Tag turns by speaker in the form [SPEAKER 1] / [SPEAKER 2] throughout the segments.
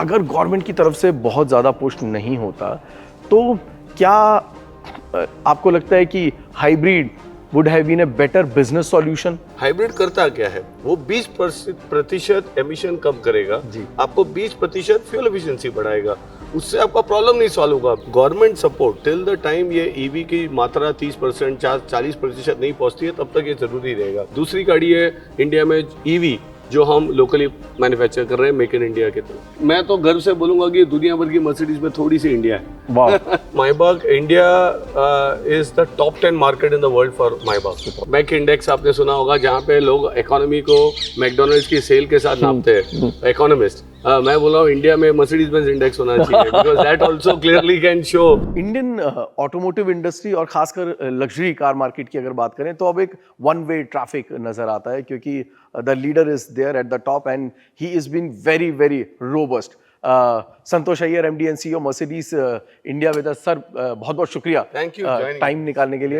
[SPEAKER 1] अगर गवर्नमेंट की तरफ से बहुत ज़्यादा पुश नहीं होता तो क्या आपको लगता है कि hybrid would have been a better business solution?
[SPEAKER 2] Hybrid करता क्या है, वो 20% एमिशन कम करेगा
[SPEAKER 1] जी।
[SPEAKER 2] आपको 20% फ्यूल एफिशिएंसी बढ़ाएगा, उससे आपका प्रॉब्लम नहीं सॉल्व होगा। Government support till the time ये ईवी की मात्रा 30% 40% नहीं पहुंचती है तब तक ये जरूरी रहेगा। दूसरी गाड़ी है इंडिया में ईवी जो हम लोकली मैन्युफैक्चर कर रहे हैं मेक इन इंडिया के थ्रू। मैं तो गर्व से बोलूंगा कि दुनिया भर की मर्सिडीज में थोड़ी सी इंडिया है।
[SPEAKER 1] वाह।
[SPEAKER 2] Maybach India is the top 10 market in the world for Maybach. Mac index आपने सुना होगा, जहाँ पे लोग इकोनॉमी को मैकडोनल्ड्स की सेल के साथ नापते हैं, इकोनॉमिस्ट। मैं बोल रहा हूँ इंडिया में मर्सिडीज बेंज इंडेक्स होना चाहिए because that also clearly can show.
[SPEAKER 1] Indian automotive industry और खासकर लग्जरी कार मार्केट की अगर बात करें तो अब एक वन वे ट्रैफिक नजर आता है, क्योंकि the leader is there at the top and he is been very very robust. Santosh Iyer, MD and CEO Mercedes India with us. Sir बहुत बहुत शुक्रिया
[SPEAKER 2] थैंक यू
[SPEAKER 1] टाइम निकालने के लिए।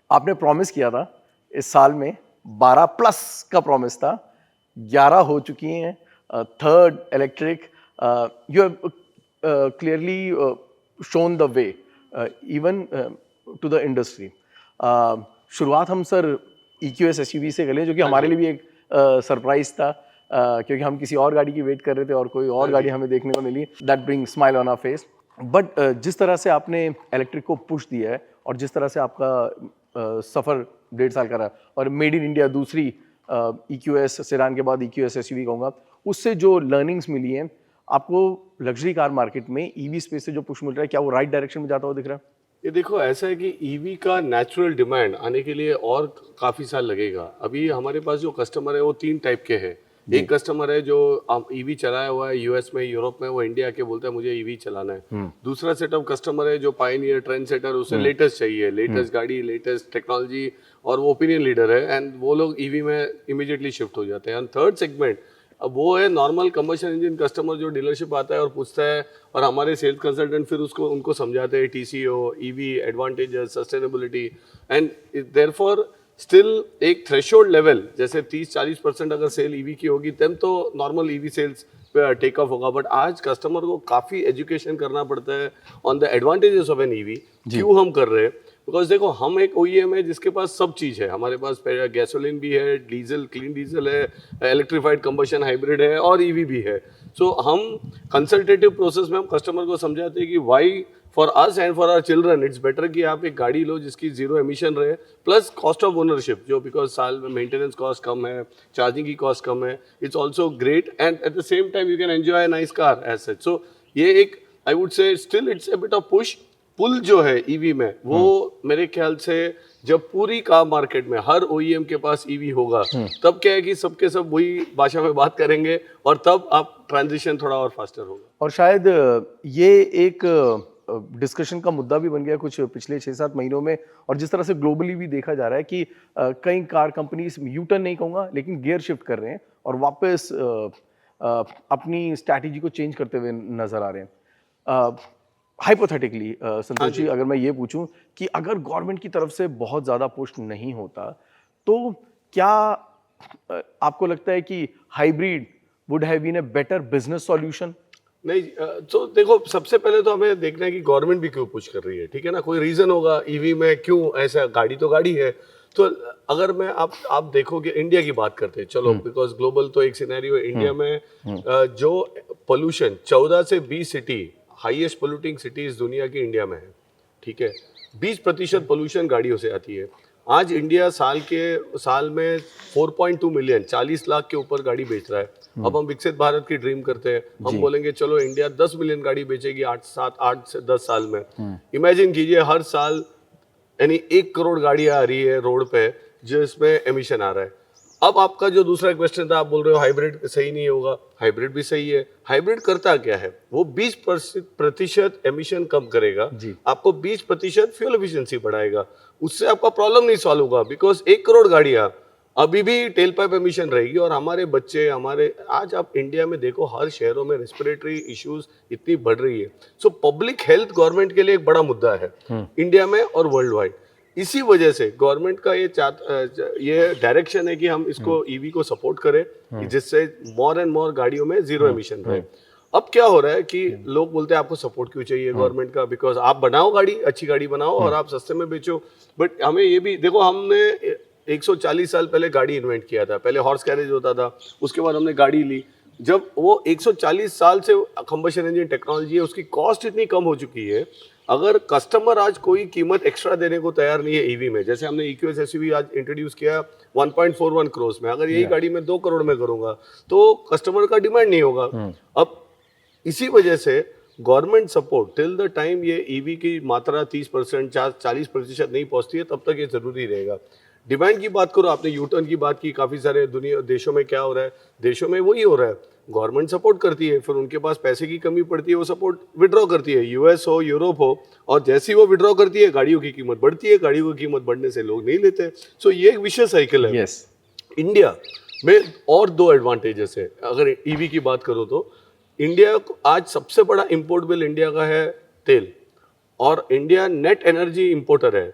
[SPEAKER 1] आपने प्रॉमिस किया था इस साल में 12 प्लस का प्रॉमिस था, 11 हो चुकी हैं। Third electric, you have clearly shown the way even to the industry. शुरुआत हम सर EQS SUV से करें, जो कि हमारे लिए भी एक सरप्राइज था, क्योंकि हम किसी और गाड़ी की वेट कर रहे थे और कोई और गाड़ी हमें देखने को मिली। That bring smile on our face. But जिस तरह से आपने इलेक्ट्रिक को पुश दिया है और जिस तरह से आपका सफ़र 1.5 साल का रहा और मेड इन इंडिया दूसरी EQS सेडान के बाद EQS SUV कहूँगा, उससे जो लर्निंग्स मिली हैं आपको लग्जरी कार मार्केट में ईवी स्पेस से जो पुश मिल रहा है, क्या वो राइट डायरेक्शन में जाता हुआ दिख रहा है?
[SPEAKER 2] ये देखो, ऐसा है कि ईवी का नेचुरल डिमांड आने के लिए और काफ़ी साल लगेगा। अभी हमारे पास जो कस्टमर है वो 3 टाइप के हैं। एक कस्टमर है जो ईवी चलाया हुआ है यूएस में, यूरोप में, वो इंडिया के बोलता है मुझे ईवी चलाना है। दूसरा सेट ऑफ कस्टमर है जो पायनियर, ट्रेंड सेटर, उसे लेटेस्ट चाहिए, लेटेस्ट गाड़ी, लेटेस्ट टेक्नोलॉजी, और वो ओपिनियन लीडर है एंड वो लोग ईवी में इमीडिएटली शिफ्ट हो जाते हैं। एंड थर्ड सेगमेंट अब वो है नॉर्मल कमर्शियल इंजन कस्टमर जो डीलरशिप आता है और पूछता है, और हमारे सेल्स कंसल्टेंट फिर उसको उनको समझाते हैं TCO, EV advantages, sustainability, and therefore still एक थ्रेशोल्ड लेवल, जैसे 30-40% अगर सेल ईवी की होगी तब तो normal EV sales take off होगा। बट आज कस्टमर को काफ़ी एजुकेशन करना पड़ता है on the advantages of an EV. क्यों हम कर रहे हैं? बिकॉज देखो, हम एक OEM है जिसके पास सब चीज़ है। हमारे पास गैसोलीन भी है, डीजल, क्लीन डीजल है, इलेक्ट्रीफाइड कंबशन हाइब्रिड है और ईवी भी है। सो हम कंसल्टेटिव प्रोसेस में हम कस्टमर को समझाते हैं कि why for us and for our children it's better कि आप एक गाड़ी लो जिसकी जीरो एमिशन रहे, प्लस कॉस्ट ऑफ ओनरशिप जो, बिकॉज साल में मेंटेनेंस कॉस्ट कम है, चार्जिंग की कॉस्ट कम है, it's also great and at the same time you can enjoy a nice car as such. So ये एक, I would say still it's a bit of push pull जो है EV में, वो मेरे ख्याल से जब पूरी कार मार्केट में हर OEM के पास ईवी होगा तब क्या है कि सबके सब वही भाषा में बात करेंगे और तब आप ट्रांजिशन थोड़ा और फास्टर होगा।
[SPEAKER 1] और शायद ये एक डिस्कशन का मुद्दा भी बन गया कुछ पिछले 6-7 महीनों में, और जिस तरह से ग्लोबली भी देखा जा रहा है कि कई कार कंपनीज यूटर्न नहीं कहूँगा लेकिन गियर शिफ्ट कर रहे हैं और वापस अपनी स्ट्रैटेजी को चेंज करते हुए नजर आ रहे हैं। हाइपोथेटिकली संतोष जी, अगर मैं ये पूछूं कि अगर गवर्नमेंट की तरफ से बहुत ज़्यादा पुश नहीं होता तो क्या आपको लगता है कि hybrid would have been a better business solution?
[SPEAKER 2] नहीं, तो देखो, सबसे पहले तो हमें देखना है कि गवर्नमेंट भी क्यों पुश कर रही है, ठीक है ना? कोई रीजन होगा ईवी में, क्यों ऐसा? गाड़ी तो गाड़ी है। तो अगर मैं आप देखोगे, इंडिया की बात करते हैं चलो, बिकॉज ग्लोबल तो एक सिनेरियो है। इंडिया में जो पोल्यूशन 14 से 20 सिटी हाईएस्ट पोल्यूटिंग सिटीज दुनिया की इंडिया में है, ठीक है? 20% पोल्यूशन गाड़ियों से आती है। आज इंडिया साल में 4.2 मिलियन, 40 लाख के ऊपर गाड़ी बेच रहा है। अब हम विकसित भारत की ड्रीम करते हैं, हम बोलेंगे चलो इंडिया 10 मिलियन गाड़ी बेचेगी 8 से 10 साल में। इमेजिन कीजिए, हर साल यानी 1 करोड़ गाड़ियां आ रही है रोड पे जिसमें एमिशन आ रहा है। अब आपका जो दूसरा क्वेश्चन था, आप बोल रहे हो हाइब्रिड सही नहीं होगा। हाइब्रिड भी सही है। हाइब्रिड करता क्या है? वो 20% एमिशन कम करेगा, आपको 20% फ्यूल एफिशिएंसी बढ़ाएगा, उससे आपका प्रॉब्लम नहीं सॉल्व होगा। बिकॉज 1 करोड़ गाड़ियां अभी भी टेल पाइप एमिशन रहेगी, और हमारे बच्चे, आज आप इंडिया में देखो हर शहरों में रेस्पिरेटरी इश्यूज इतनी बढ़ रही है। सो पब्लिक हेल्थ गवर्नमेंट के लिए एक बड़ा मुद्दा है इंडिया में और वर्ल्ड वाइड। इसी वजह से गवर्नमेंट का ये डायरेक्शन है कि हम इसको ईवी को सपोर्ट करें, जिससे मोर एंड मोर गाड़ियों में जीरो एमिशन रहे। अब क्या हो रहा है कि लोग बोलते हैं आपको सपोर्ट क्यों चाहिए गवर्नमेंट का, बिकॉज आप बनाओ गाड़ी, अच्छी गाड़ी बनाओ और आप सस्ते में बेचो। बट हमें ये भी देखो, हमने 140 साल पहले गाड़ी इन्वेंट किया था, पहले हॉर्स कैरेज होता था, उसके बाद हमने गाड़ी ली। जब वो 140 साल से कंबशन इंजन टेक्नोलॉजी है, उसकी कॉस्ट इतनी कम हो चुकी है, अगर कस्टमर आज कोई कीमत एक्स्ट्रा देने को तैयार नहीं है ईवी में, जैसे हमने EQS SUV आज इंट्रोड्यूस किया 1.41 करोड़ में, अगर यही गाड़ी में 2 करोड़ में करूंगा तो कस्टमर का डिमांड नहीं होगा। अब इसी वजह से government support till the time ये ईवी की मात्रा 30% 40% नहीं पहुंचती है, तब तक ये जरूरी रहेगा। डिमांड की बात करो, आपने यूटर्न की बात की, काफ़ी सारे दुनिया देशों में क्या हो रहा है, देशों में वही हो रहा है, गवर्नमेंट सपोर्ट करती है, फिर उनके पास पैसे की कमी पड़ती है, वो सपोर्ट विड्रॉ करती है, US हो यूरोप हो, और जैसे ही वो विड्रॉ करती है गाड़ियों की कीमत बढ़ती है, गाड़ियों की कीमत बढ़ने से लोग नहीं लेते। सो ये एक विशेष साइकिल है।
[SPEAKER 1] यस,
[SPEAKER 2] इंडिया में और 2 एडवांटेजेस है अगर ईवी की बात करो तो। इंडिया आज सबसे बड़ा इंपोर्ट बिल इंडिया का है तेल, और इंडिया नेट एनर्जी इंपोर्टर है।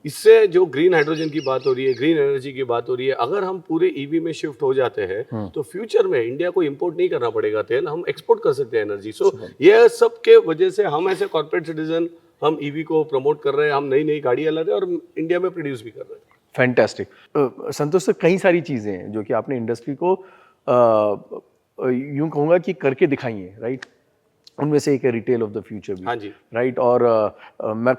[SPEAKER 2] इससे जो ग्रीन हाइड्रोजन की बात हो रही है, ग्रीन एनर्जी की बात हो रही है, अगर हम पूरे ईवी में शिफ्ट हो जाते हैं तो फ्यूचर में इंडिया को इंपोर्ट नहीं करना पड़ेगा तेल, हम एक्सपोर्ट कर सकते हैं एनर्जी। सो ये सब के वजह से हम ऐसे कॉर्पोरेट सिटीजन हम ईवी को प्रमोट कर रहे हैं, हम नई नई गाड़ियां ला रहे हैं और इंडिया में प्रोड्यूस भी कर रहे हैं।
[SPEAKER 1] फैंटास्टिक। संतोष सर, कई सारी चीज़ें हैं जो कि आपने इंडस्ट्री को यूं कहूँगा कि करके दिखाई हैं, राइट? उनमें से एक है रिटेल ऑफ द फ्यूचर भी।
[SPEAKER 2] हाँ जी,
[SPEAKER 1] राइट। और मैं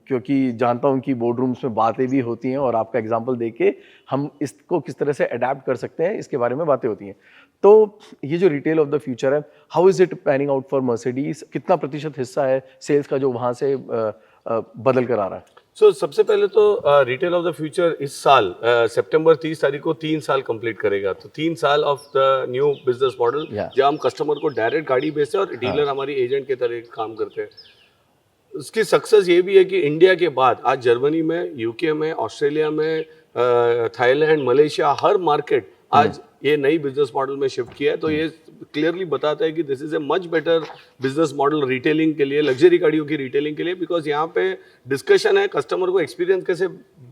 [SPEAKER 1] क्योंकि जानता हूँ कि बोर्ड रूम्स में बातें भी होती हैं और आपका एग्जांपल देके हम इसको किस तरह से अडेप्ट कर सकते हैं, इसके बारे में बातें होती हैं। तो ये जो रिटेल ऑफ द फ्यूचर है, how is it panning out for Mercedes? कितना प्रतिशत हिस्सा है सेल्स का जो वहाँ से बदल कर आ रहा है?
[SPEAKER 2] सबसे पहले तो रिटेल ऑफ द फ्यूचर इस साल सितंबर 30 तारीख को 3 साल कंप्लीट करेगा। तो 3 साल of the new business model, जहाँ हम कस्टमर को डायरेक्ट गाड़ी बेचते हैं और डीलर हमारी एजेंट के तरह काम करते हैं। उसकी सक्सेस ये भी है कि इंडिया के बाद आज जर्मनी में, यूके में, ऑस्ट्रेलिया में, थाईलैंड, मलेशिया, हर मार्केट आज ये नई बिजनेस मॉडल में शिफ्ट किया है। तो ये क्लियरली बताता है कि this is a much better business model retailing के लिए, लग्जरी गाड़ियों की रिटेलिंग के लिए, बिकॉज यहाँ पे डिस्कशन है कस्टमर को एक्सपीरियंस कैसे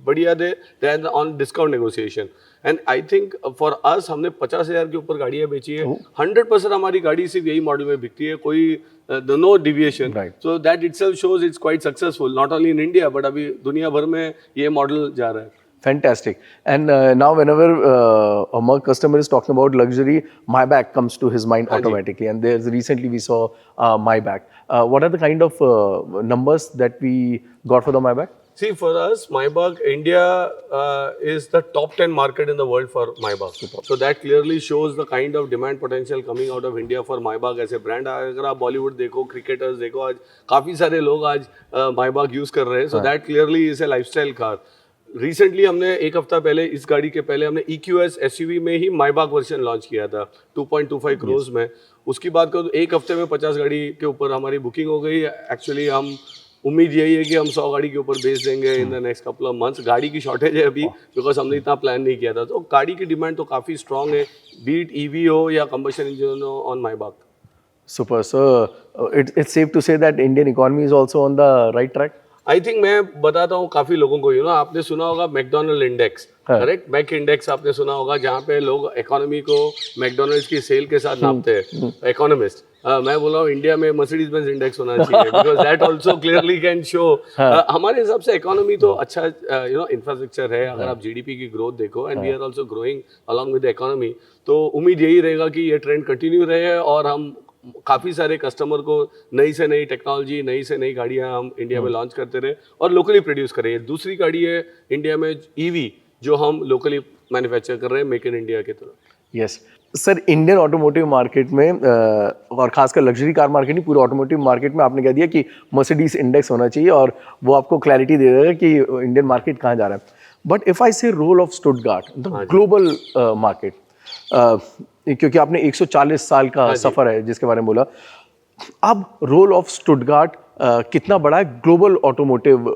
[SPEAKER 2] बढ़िया दे then on discount negotiation. And I think for us, हमने 50,000 के ऊपर गाड़ियाँ बेची है, 100% हमारी गाड़ी सिर्फ यही मॉडल में बिकती है, कोई no deviation. So that itself shows it's quite successful not only in India but अभी दुनिया भर में ये मॉडल जा रहा है।
[SPEAKER 1] Fantastic. And now whenever a Merc customer is talking about luxury, Maybach comes to his mind automatically. And there's recently we saw Maybach. What are the kind of numbers that we got for the Maybach?
[SPEAKER 2] See, for us, Maybach, India is the top 10 market in the world for Maybach. So that clearly shows the kind of demand potential coming out of India for Maybach as a brand. अगर आप बॉलीवुड देखो, cricketers देखो, आज काफ़ी सारे लोग आज Maybach use कर रहे हैं. So that clearly is a lifestyle car. Recently हमने एक हफ्ता पहले, इस गाड़ी के पहले हमने EQS SUV में ही माइबाग वर्जन लॉन्च किया था 2.25 करोड़ में। उसकी बात करो तो एक हफ्ते में 50 गाड़ी के ऊपर हमारी बुकिंग हो गई। एक्चुअली हम उम्मीद यही है कि हम 100 गाड़ी के ऊपर बेच देंगे in the next couple of months. गाड़ी की शॉर्टेज है अभी बिकॉज हमने इतना प्लान नहीं किया था। तो गाड़ी की डिमांड तो काफ़ी स्ट्रॉन्ग है, बीट EV हो या कंबशन इंजन हो on माइबाग।
[SPEAKER 1] Super. So it's safe to say that Indian economy is also on the right track?
[SPEAKER 2] I think मैं बताता हूँ काफी लोगों को, आपने सुना होगा McDonald index, correct? Mac index आपने सुना होगा, जहाँ पे लोग इकोनॉमी को मैकडोनल्ड्स की सेल के साथ नापते हैं, इकोनॉमिस्ट। मैं बोल रहा हूँ इंडिया में मर्सिडीज बेंज इंडेक्स होना चाहिए because that also clearly can show. हमारे हिसाब से इकोनॉमी तो अच्छा इंफ्रास्ट्रक्चर है। अगर आप GDP की ग्रोथ देखो and we are also growing along with the economy, तो उम्मीद यही रहेगा कि ये ट्रेंड कंटिन्यू रहे और हम काफ़ी सारे कस्टमर को नई से नई टेक्नोलॉजी, नई से नई गाड़ियाँ हम इंडिया में लॉन्च करते रहे और लोकली प्रोड्यूस करें। दूसरी गाड़ी है इंडिया में EV जो हम लोकली मैन्युफैक्चर कर रहे हैं, मेक इन इंडिया की तरह।
[SPEAKER 1] Yes sir, Indian automotive market में और खासकर लग्जरी कार मार्केट नहीं, पूरे ऑटोमोटिव मार्केट में आपने कह दिया कि मर्सिडीज इंडेक्स होना चाहिए और वो आपको क्लैरिटी दे देगा कि इंडियन मार्केट कहाँ जा रहा है। But if I say role of Stuttgart the global market, क्योंकि आपने 140 साल का सफर है जिसके बारे में बोला, अब रोल ऑफ स्टुटगार्ट कितना बड़ा है ग्लोबल ऑटोमोटिव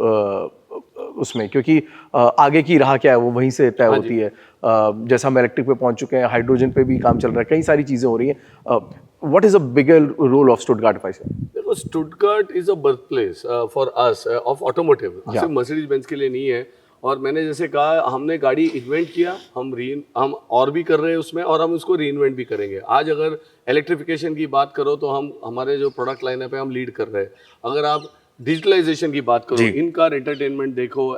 [SPEAKER 1] उसमें, क्योंकि आगे की राह क्या है वो वहीं से तय होती है। जैसा हम इलेक्ट्रिक पे पहुंच चुके हैं, हाइड्रोजन पे भी काम चल रहा है, कई सारी चीज़ें हो रही हैं। what is a bigger role of Stuttgart, if I say?
[SPEAKER 2] देखो Stuttgart is a birth place for us of automotive, सिर्फ मर्सिडीज बेंज के लिए नहीं है। और मैंने जैसे कहा, हमने गाड़ी इन्वेंट किया, हम और भी कर रहे हैं उसमें, और हम उसको री इन्वेंट भी करेंगे। आज अगर इलेक्ट्रिफिकेशन की बात करो तो हमारे जो प्रोडक्ट लाइनअप है हम लीड कर रहे हैं। अगर आप डिजिटलाइजेशन की बात करो, इन कार एंटरटेनमेंट देखो,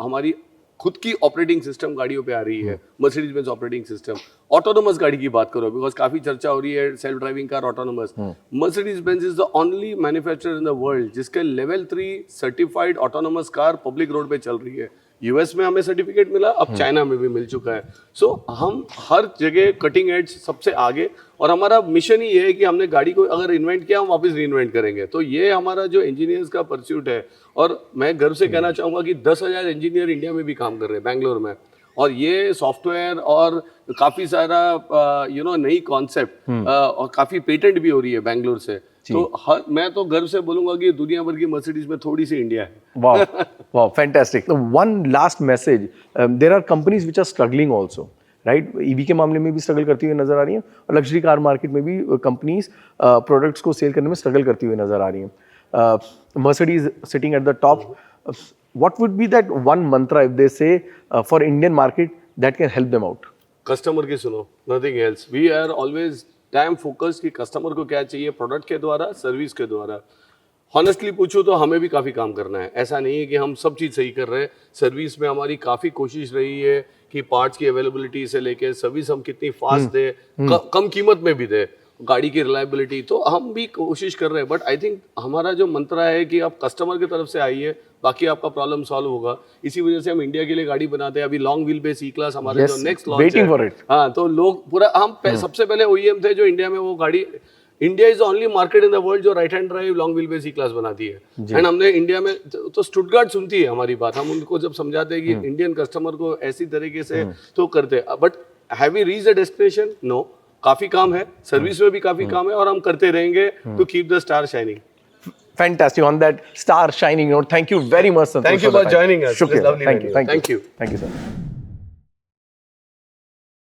[SPEAKER 2] हमारी खुद की ऑपरेटिंग सिस्टम गाड़ियों पे आ रही है, Mercedes Benz operating system. Autonomous गाड़ी की बात करो, बिकॉज काफी चर्चा हो रही है self driving car autonomous. Mercedes Benz is the only manufacturer in the world जिसके level 3 certified autonomous car public road पे चल रही है। यूएस में हमें सर्टिफिकेट मिला, अब चाइना में भी मिल चुका है। सो हम हर जगह कटिंग एज, सबसे आगे, और हमारा मिशन ही ये है कि हमने गाड़ी को अगर इन्वेंट किया हम वापस री इन्वेंट करेंगे। तो ये हमारा जो इंजीनियर्स का परस्यूट है, और मैं गर्व से कहना चाहूँगा कि 10,000 इंजीनियर इंडिया में भी काम कर रहे हैं, बैंगलोर में। और ये सॉफ्टवेयर और काफ़ी सारा नई कॉन्सेप्ट और काफ़ी पेटेंट भी हो रही है बैंगलोर से। तो मैं तो गर्व से बोलूंगा कि दुनिया भर की मर्सिडीज में थोड़ी सी इंडिया है।
[SPEAKER 1] Wow, wow, fantastic. So one last message. There are companies which are struggling also, right? EV के मामले में भी स्ट्रगल करती हुई नजर आ रही हैं, और लग्जरी कार मार्केट में भी कंपनीज प्रोडक्ट्स को सेल करने में स्ट्रगल करती हुई नजर आ रही हैं। Mercedes sitting at the top. What would be that one mantra, if they say, for Indian market that can help them out?
[SPEAKER 2] Customer की सुनो, nothing else. We are always time focus कि customer को क्या चाहिए, product के द्वारा, service के द्वारा। हॉनेस्टली पूछूं तो हमें भी काफ़ी काम करना है। ऐसा नहीं है कि हम सब चीज़ सही कर रहे हैं। सर्विस में हमारी काफ़ी कोशिश रही है कि पार्ट्स की अवेलेबिलिटी से लेके सर्विस हम कितनी फास्ट दे, कम कीमत में भी दे, गाड़ी की रिलायबिलिटी, तो हम भी कोशिश कर रहे हैं। बट आई थिंक हमारा जो मंत्र है कि आप कस्टमर की तरफ से आइए, बाकी आपका प्रॉब्लम सॉल्व होगा। इसी वजह से हम इंडिया के लिए गाड़ी बनाते हैं। अभी long wheel base E class हमारे जो नेक्स्ट लॉन्च है, हाँ, तो लोग पूरा, हम सबसे पहले OEM थे जो इंडिया में वो गाड़ी, India is the only market in the world जो right hand drive long wheel base E class बनाती है। एंड हमने इंडिया में, तो स्टुटगार्ट सुनती है हमारी बात। हम उनको जब समझाते हैं कि इंडियन कस्टमर को ऐसी तरीके से तो करते, but have we reached the destination? No, काफी काम है, सर्विस में भी काफी काम है, और हम करते रहेंगे to keep the star shining.
[SPEAKER 1] Fantastic. On that star shining note, thank you very much, Santosh.
[SPEAKER 2] Thank you for joining us.
[SPEAKER 1] Shukriya.
[SPEAKER 2] Lovely
[SPEAKER 1] Thank you.
[SPEAKER 2] meeting you.
[SPEAKER 1] Thank you, sir.